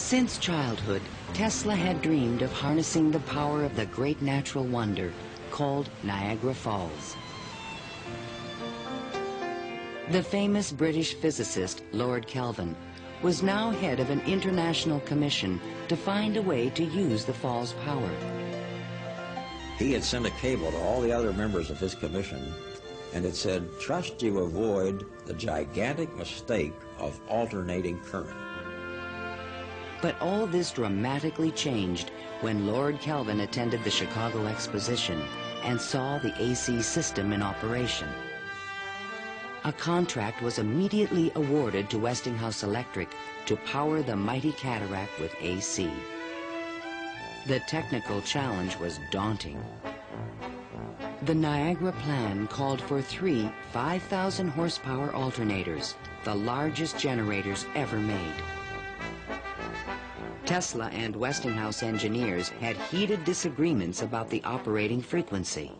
Since childhood, Tesla had dreamed of harnessing the power of the great natural wonder called Niagara Falls. The famous British physicist Lord Kelvin was now head of an international commission to find a way to use the fall's power. He had sent a cable to all the other members of his commission, and it said, "Trust you avoid the gigantic mistake of alternating current." But all this dramatically changed when Lord Kelvin attended the Chicago Exposition and saw the AC system in operation. A contract was immediately awarded to Westinghouse Electric to power the mighty cataract with AC. The technical challenge was daunting. The Niagara plan called for 3 5,000 horsepower alternators, the largest generators ever made. Tesla and Westinghouse engineers had heated disagreements about the operating frequency.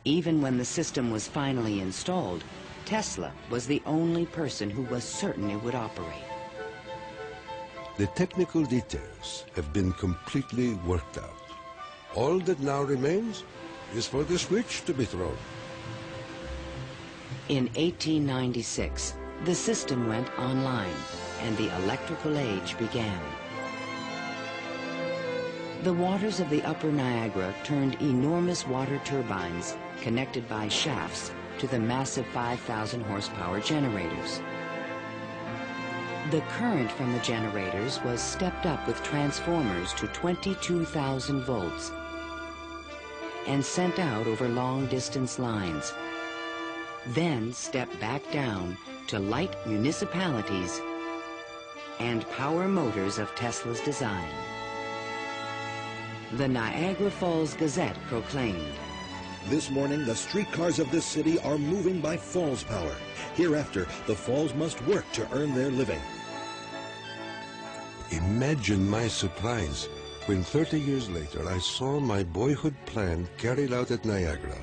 Even when the system was finally installed, Tesla was the only person who was certain it would operate. The technical details have been completely worked out. All that now remains is for the switch to be thrown. In 1896, the system went online and the electrical age began. The waters of the upper Niagara turned enormous water turbines connected by shafts to the massive 5,000 horsepower generators. The current from the generators was stepped up with transformers to 22,000 volts and sent out over long-distance lines, then stepped back down to light municipalities and power motors of Tesla's design. The Niagara Falls Gazette proclaimed, "This morning, the streetcars of this city are moving by Falls power. Hereafter, the Falls must work to earn their living." Imagine my surprise when 30 years later I saw my boyhood plan carried out at Niagara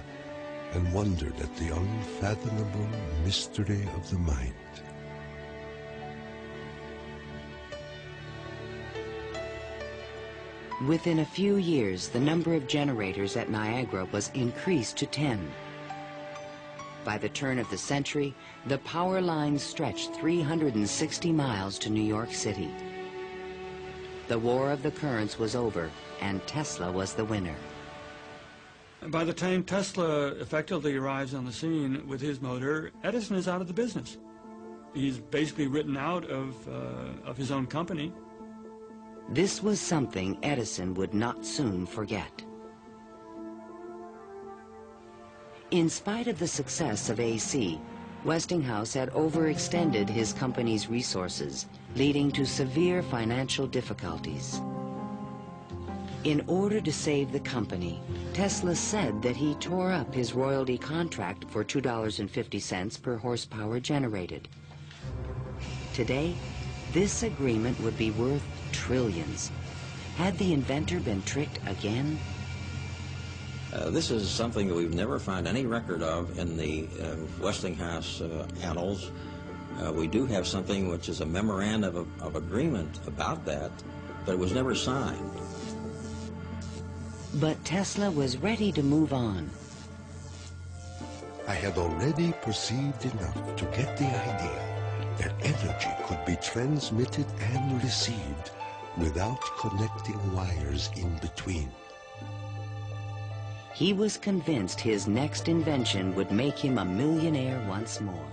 and wondered at the unfathomable mystery of the mind. Within a few years, the number of generators at Niagara was increased to 10. By the turn of the century, the power lines stretched 360 miles to New York City. The War of the Currents was over, and Tesla was the winner. By the time Tesla effectively arrives on the scene with his motor, Edison is out of the business. He's basically written out of his own company. This was something Edison would not soon forget. In spite of the success of AC, Westinghouse had overextended his company's resources, leading to severe financial difficulties. In order to save the company, Tesla said that he tore up his royalty contract for $2.50 per horsepower generated. Today, this agreement would be worth trillions. Had the inventor been tricked again? This is something that we've never found any record of in the Westinghouse annals. We do have something which is a memorandum of agreement about that, but it was never signed. But Tesla was ready to move on. I had already perceived enough to get the idea that energy could be transmitted and received without connecting wires in between. He was convinced his next invention would make him a millionaire once more.